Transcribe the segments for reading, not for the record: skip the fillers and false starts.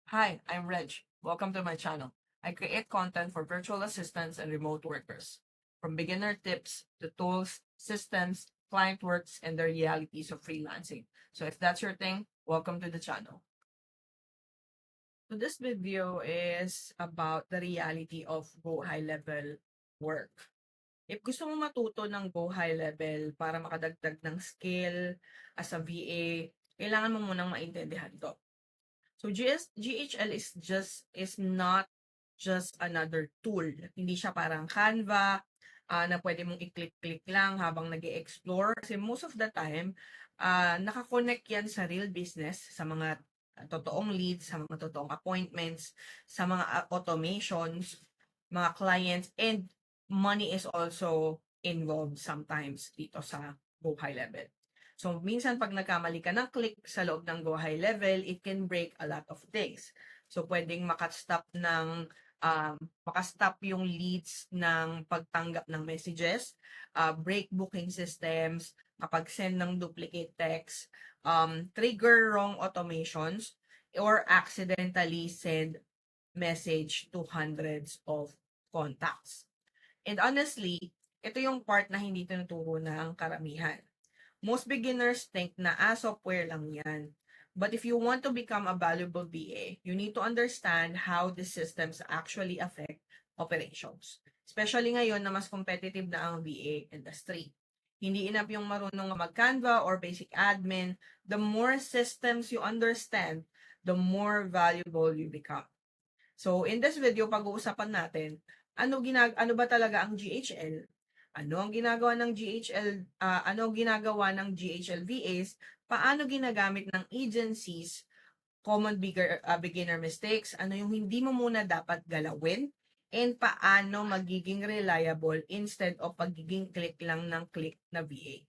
Hi, I'm Reg. Welcome to my channel. I create content for virtual assistants and remote workers, from beginner tips to tools, systems, client works, and the realities of freelancing. So if that's your thing, welcome to the channel. So this video is about the reality of go high level work. If gusto mo matuto ng go high level para makadagdag ng skill as a VA, kailangan mo munang maintindihan to. So GHL is not just another tool. Hindi siya parang Canva na pwede mong i-click-click lang habang nag-explore. Kasi most of the time, nakakonect yan sa real business, sa mga totoong leads, sa mga totoong appointments, sa mga automations, mga clients, and money is also involved sometimes dito sa go high level. So, minsan pag nagkamali ka ng click sa loob ng go high level, it can break a lot of things. So, pwedeng makastop yung leads ng pagtanggap ng messages, break booking systems, kapag send ng duplicate text, trigger wrong automations, or accidentally send message to hundreds of contacts. And honestly, ito yung part na hindi tinuturo ng karamihan. Most beginners think na software lang yan. But if you want to become a valuable VA, you need to understand how the systems actually affect operations. Especially ngayon na mas competitive na ang VA industry. Hindi enough yung marunong mag-Canva or basic admin. The more systems you understand, the more valuable you become. So, in this video, pag-uusapan natin, ano ba talaga ang GHL? Ano ang ginagawa ng GHL, ano ang ginagawa ng GHL VAs, paano ginagamit ng agencies, common beginner mistakes, ano yung hindi mo muna dapat galawin, and paano magiging reliable instead of pagiging click lang ng click na VA.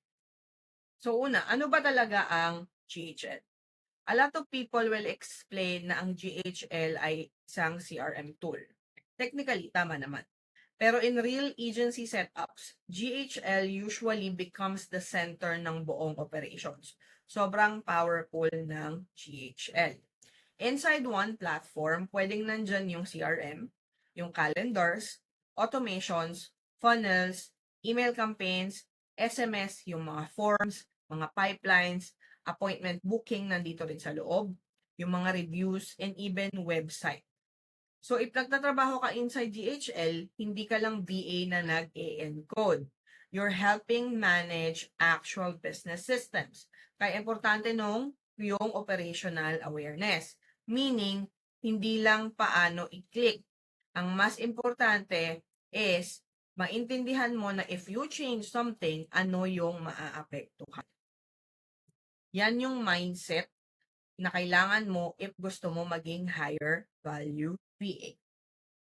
So una, ano ba talaga ang GHL? A lot of people will explain na ang GHL ay isang CRM tool. Technically, tama naman. Pero in real agency setups, GHL usually becomes the center ng buong operations. Sobrang powerful ng GHL. Inside one platform, pwedeng nandyan yung CRM, yung calendars, automations, funnels, email campaigns, SMS, yung mga forms, mga pipelines, appointment booking nandito rin sa loob, yung mga reviews, and even website. So, if nagtatrabaho ka inside GHL, hindi ka lang VA na nag-encode. You're helping manage actual business systems. Kaya importante nung yung operational awareness. Meaning, hindi lang paano i-click. Ang mas importante is maintindihan mo na if you change something, ano yung maaapektuhan. Yan yung mindset na kailangan mo if gusto mo maging higher value VA.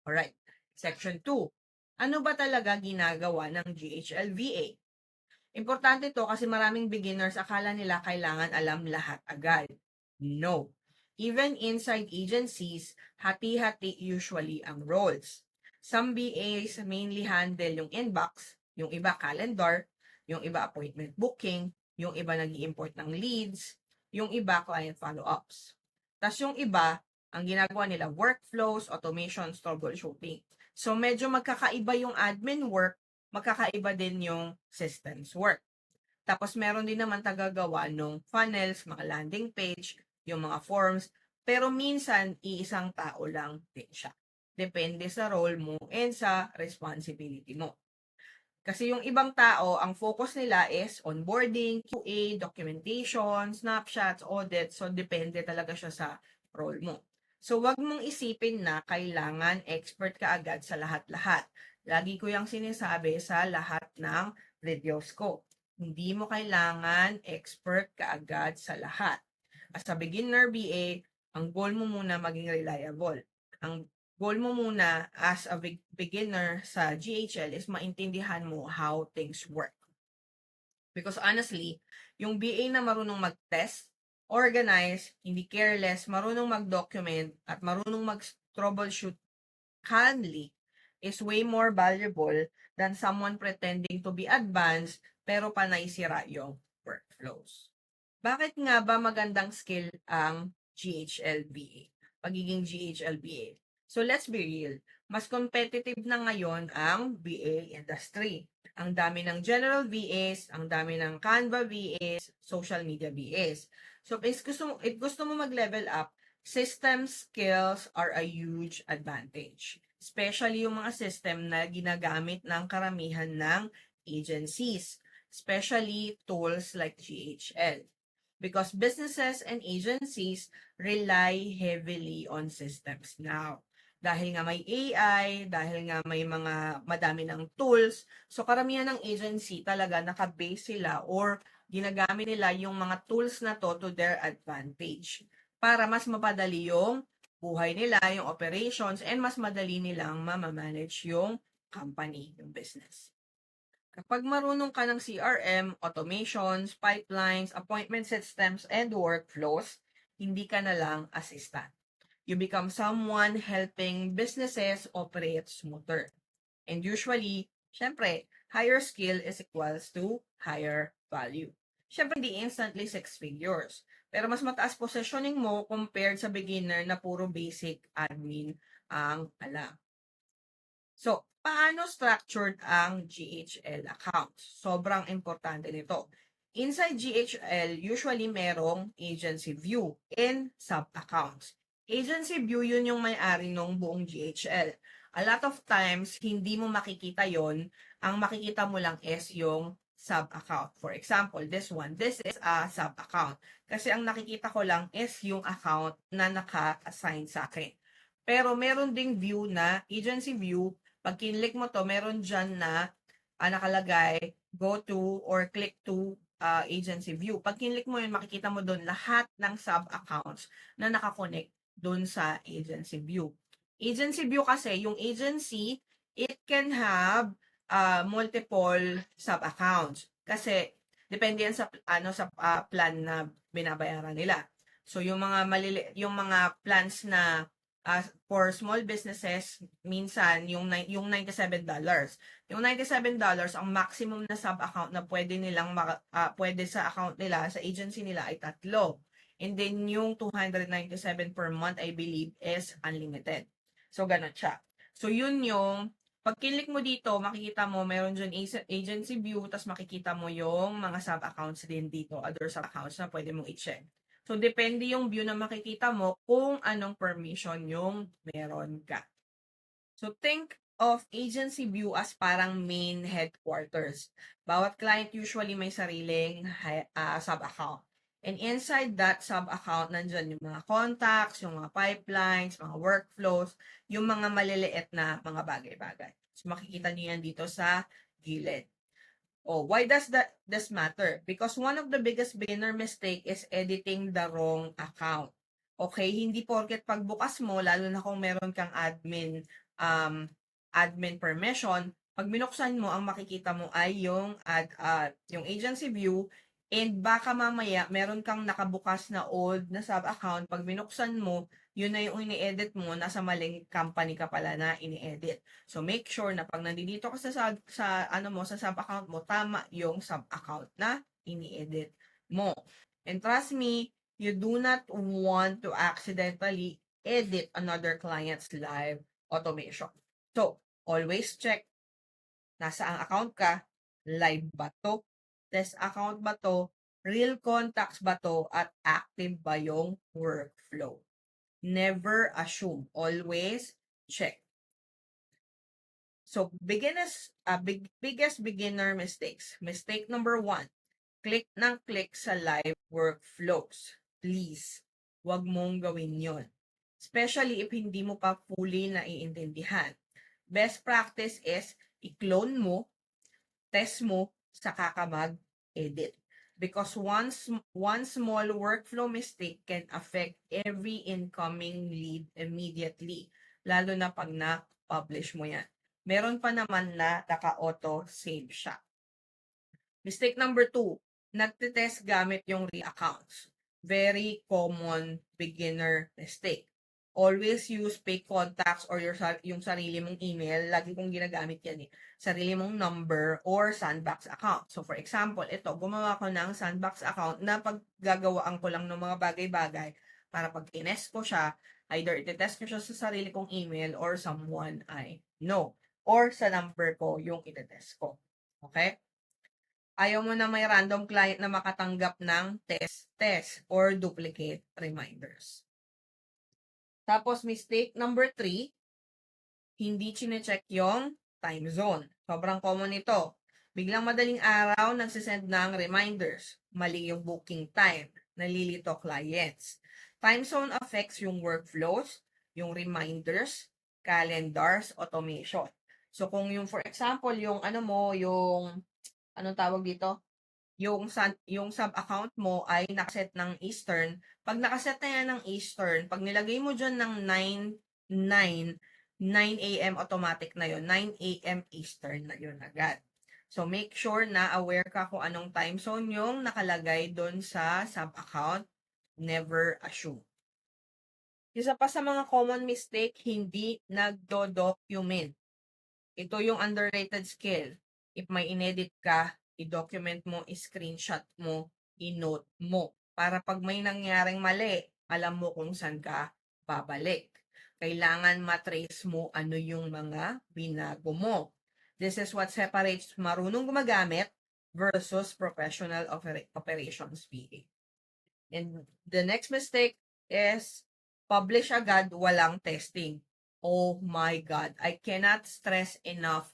Alright, section 2. Ano ba talaga ginagawa ng GHL VA? Importante to kasi maraming beginners akala nila kailangan alam lahat agad. No. Even inside agencies, hati-hati usually ang roles. Some VAs mainly handle yung inbox, yung iba calendar, yung iba appointment booking, yung iba nag-i-import ng leads, yung iba client follow-ups. Tapos yung iba, ang ginagawa nila workflows, automations, troubleshooting. So medyo magkakaiba yung admin work, magkakaiba din yung systems work. Tapos meron din naman tagagawa ng funnels, mga landing page, yung mga forms, pero minsan iisang tao lang din siya. Depende sa role mo and sa responsibility mo. Kasi yung ibang tao, ang focus nila is onboarding, QA, documentation, snapshots, audit. So, depende talaga siya sa role mo. So, wag mong isipin na kailangan expert ka agad sa lahat-lahat. Lagi ko yung sinasabi sa lahat ng videos ko. Hindi mo kailangan expert ka agad sa lahat. As a beginner BA, ang goal mo muna maging reliable. Ang goal mo muna as a beginner sa GHL is maintindihan mo how things work. Because honestly, yung BA na marunong mag-test, organize, hindi careless, marunong mag-document, at marunong mag-troubleshoot calmly is way more valuable than someone pretending to be advanced pero panay sira yung workflows. Bakit nga ba magandang skill ang GHL BA? pagiging GHL-BA. So let's be real, mas competitive na ngayon ang BA industry. Ang dami ng general VAs, ang dami ng Canva VAs, social media VAs. So if gusto mo mag-level up, system skills are a huge advantage. Especially yung mga system na ginagamit ng karamihan ng agencies, especially tools like GHL. Because businesses and agencies rely heavily on systems now. Dahil nga may AI, dahil nga may mga madami ng tools, so karamihan ng agency talaga nakabase sila or ginagamit nila yung mga tools na to their advantage para mas mapadali yung buhay nila, yung operations, and mas madali nilang mamamanage yung company, yung business. Kapag marunong ka ng CRM, automations, pipelines, appointment systems, and workflows, hindi ka na lang assistant. You become someone helping businesses operate smoother. And usually, syempre, higher skill is equals to higher value. Syempre, hindi instantly 6 figures. Pero mas mataas positioning mo compared sa beginner na puro basic admin ang alam. So, paano structured ang GHL account? Sobrang importante nito. Inside GHL, usually merong agency view and sub-accounts. Agency view, yun yung may-ari ng buong GHL. A lot of times, hindi mo makikita yon. Ang makikita mo lang is yung sub-account. For example, this is a sub-account. Kasi ang nakikita ko lang is yung account na naka-assign sa akin. Pero meron ding view na agency view. Pag kinlik mo to, meron dyan na nakalagay go to or click to agency view. Pag kinlik mo yun, makikita mo doon lahat ng sub-accounts na nakakonect doon sa agency view. Agency view kasi, yung agency, it can have multiple sub-accounts. Kasi, depende yan sa plan na binabayaran nila. So, yung mga plans na for small businesses, minsan yung $97. Yung $97, ang maximum na sub-account na pwede nilang pwede sa account nila, sa agency nila ay 3. And then yung $297 per month, I believe, is unlimited. So, ganun siya. So, yun yung pag kinlik mo dito, makikita mo, meron dyan agency view, tapos makikita mo yung mga sub-accounts din dito, other sub-accounts na pwede mong i-check. So, depende yung view na makikita mo kung anong permission yung meron ka. So, think of agency view as parang main headquarters. Bawat client usually may sariling sub-account. And inside that sub-account, nandyan yung mga contacts, yung mga pipelines, mga workflows, yung mga maliliit na mga bagay-bagay. So, makikita niyo yan dito sa gilid. Oh, why does this matter? Because one of the biggest beginner mistake is editing the wrong account. Okay, hindi porket pagbukas mo, lalo na kung meron kang admin permission, pag binuksan mo, ang makikita mo ay yung agency view, and baka mamaya meron kang nakabukas na old na sub-account, pag binuksan mo, yun na yung ini-edit mo, nasa maling company ka pala na ini-edit. So, make sure na pag nandito ka sa sub-account mo, tama yung sub-account na ini-edit mo. And trust me, you do not want to accidentally edit another client's live automation. So, always check, nasa ang account ka, live ba to, test account ba to, real contacts ba to, at active ba yung workflow. Never assume. Always check. So, biggest beginner mistakes. Mistake number 1, click ng click sa live workflows. Please, wag mong gawin yon. Especially if hindi mo pa fully naiintindihan. Best practice is i-clone mo, test mo, saka ka mag-edit. Because one small workflow mistake can affect every incoming lead immediately. Lalo na pag na-publish mo yan. Meron pa naman na naka-auto save siya. Mistake number 2, nagtitest gamit yung re-accounts. Very common beginner mistake. Always use fake contacts or yung sarili mong email. Lagi kong ginagamit yan eh. Sarili mong number or sandbox account. So for example, ito, gumawa ko ng sandbox account na paggagawaan ko lang ng mga bagay-bagay para pag ines ko siya, Either itetest ko siya sa sarili kong email or someone I know. Or sa number ko yung itetest ko. Okay? Ayaw mo na may random client na makatanggap ng test or duplicate reminders. Tapos, mistake number 3, hindi chinecheck yung time zone. Sobrang common ito. Biglang madaling araw, nagsisend ng reminders. Mali yung booking time. Nalilito clients. Time zone affects yung workflows, yung reminders, calendars, automation. So, kung yung, for example, yung anong tawag dito? Yung sub-account mo ay nakaset ng Eastern. Pag nakaset na yan ng Eastern, pag nilagay mo dyan ng 9 a.m. automatic na yun. 9 a.m. Eastern na yun agad. So, make sure na aware ka kung anong time zone yung nakalagay doon sa sub-account. Never assume. Isa pa sa mga common mistake, hindi nagdo-document. Ito yung underrated skill. If may inedit ka, i-document mo, i-screenshot mo, i-note mo. Para pag may nangyaring mali, alam mo kung saan ka babalik. Kailangan matrace mo ano yung mga binago mo. This is what separates marunong gumagamit versus professional operations PA. And the next mistake is publish agad, walang testing. Oh my God, I cannot stress enough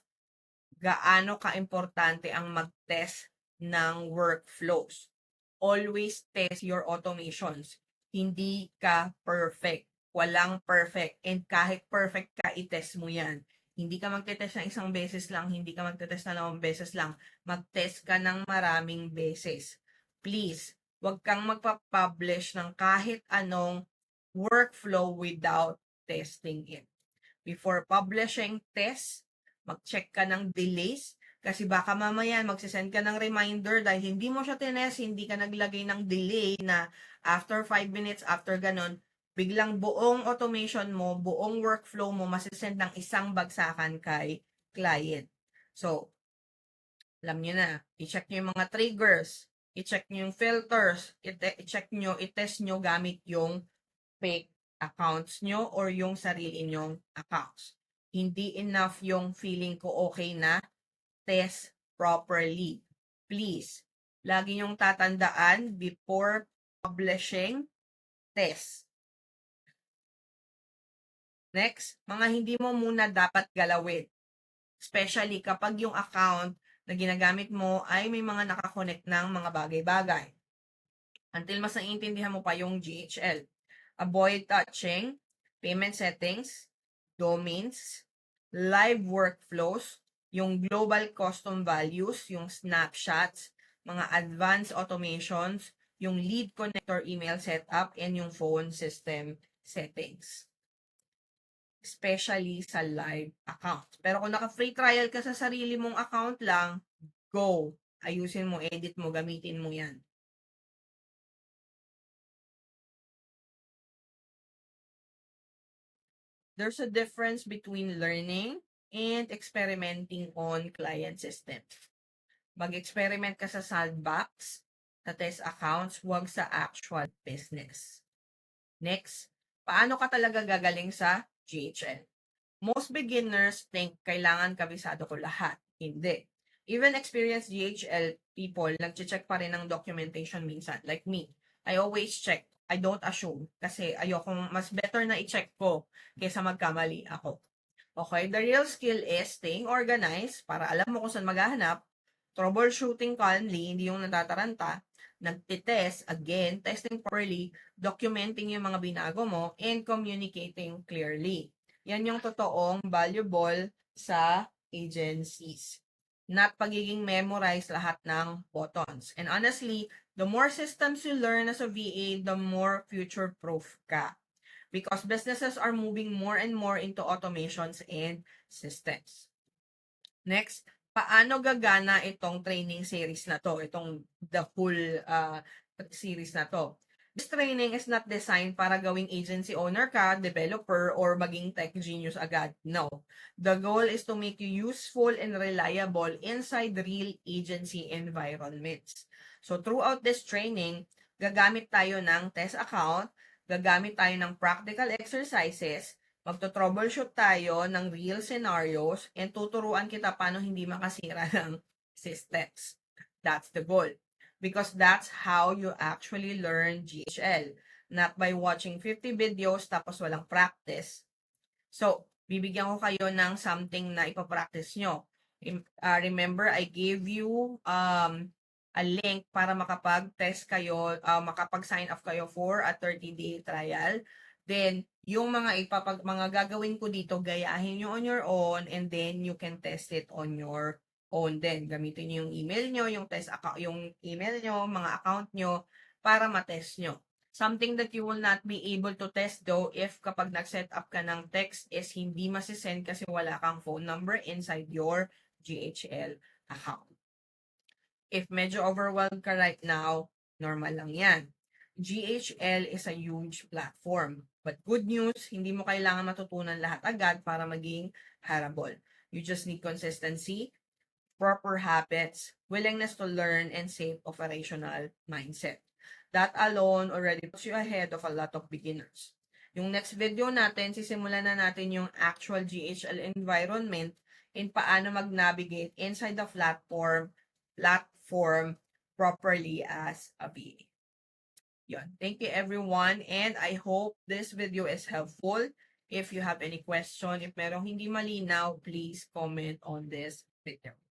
gaano ka-importante ang mag-test ng workflows. Always test your automations. Hindi ka perfect. Walang perfect. And kahit perfect ka, i-test mo yan. Hindi ka magte-test ng isang beses lang, hindi ka magte-test na 2 beses lang. Mag-test ka ng maraming beses. Please, huwag kang magpa-publish ng kahit anong workflow without testing it. Before publishing test, mag-check ka ng delays kasi baka mamaya magsisend ka ng reminder dahil hindi mo siya tinest, hindi ka naglagay ng delay na after 5 minutes, after ganon, biglang buong automation mo, buong workflow mo, masisend ng isang bagsakan kay client. So, alam nyo na, i-check nyo yung mga triggers, i-check nyo yung filters, i-check nyo, i-test nyo gamit yung fake accounts nyo or yung sarili nyong accounts. Hindi enough yung feeling ko okay na, test properly. Please, lagi nyong tatandaan before publishing, test. Next, mga hindi mo muna dapat galawin. Especially kapag yung account na ginagamit mo ay may mga nakakonect ng mga bagay-bagay. Until mas naiintindihan mo pa yung GHL. Avoid touching payment settings, domains, live workflows, yung global custom values, yung snapshots, mga advanced automations, yung lead connector email setup, and yung phone system settings. Especially sa live account. Pero kung naka-free trial ka sa sarili mong account lang, go. Ayusin mo, edit mo, gamitin mo yan. There's a difference between learning and experimenting on client systems. Mag-experiment ka sa sandbox, sa test accounts, huwag sa actual business. Next, paano ka talaga gagaling sa GHL? Most beginners think kailangan kabisado ko lahat. Hindi. Even experienced GHL people, nag-check pa rin ng documentation minsan. Like me, I always check. I don't assume. Kasi ayokong mas better na i-check ko kaysa magkamali ako. Okay, the real skill is staying organized para alam mo kung saan maghahanap, troubleshooting calmly, hindi yung natataranta, nagtitest, again, testing properly, documenting yung mga binago mo, and communicating clearly. Yan yung totoong valuable sa agencies. Not pagiging memorize lahat ng buttons. And honestly, the more systems you learn as a VA, the more future-proof ka. Because businesses are moving more and more into automations and systems. Next, paano gagana itong training series na to? Itong the whole series na to. This training is not designed para gawing agency owner ka, developer, or maging tech genius agad. No. The goal is to make you useful and reliable inside real agency environments. So throughout this training, gagamit tayo ng test account, gagamit tayo ng practical exercises, magto-troubleshoot tayo ng real scenarios, and tuturuan kita paano hindi makasira ng systems. That's the goal. Because that's how you actually learn GHL. Not by watching 50 videos tapos walang practice. So, bibigyan ko kayo ng something na ipapractice nyo. Remember, I gave you a link para makapag-test kayo, makapag-sign up kayo for a 30-day trial. Then, yung mga gagawin ko dito, gayahin nyo on your own, and then you can test it on your own. Then, gamitin nyo yung email nyo, yung email nyo, mga account nyo, para matest nyo. Something that you will not be able to test though if kapag nag-set up ka ng text is hindi masisend kasi wala kang phone number inside your GHL account. If medyo overwhelmed ka right now, normal lang yan. GHL is a huge platform. But good news, hindi mo kailangan matutunan lahat agad para maging harable. You just need consistency, proper habits, willingness to learn, and safe operational mindset. That alone already puts you ahead of a lot of beginners. Yung next video natin, sisimulan na natin yung actual GHL environment and paano mag-navigate inside the platform properly as a VA. Yun. Thank you everyone, and I hope this video is helpful. If you have any question, if merong hindi malinaw, please comment on this video.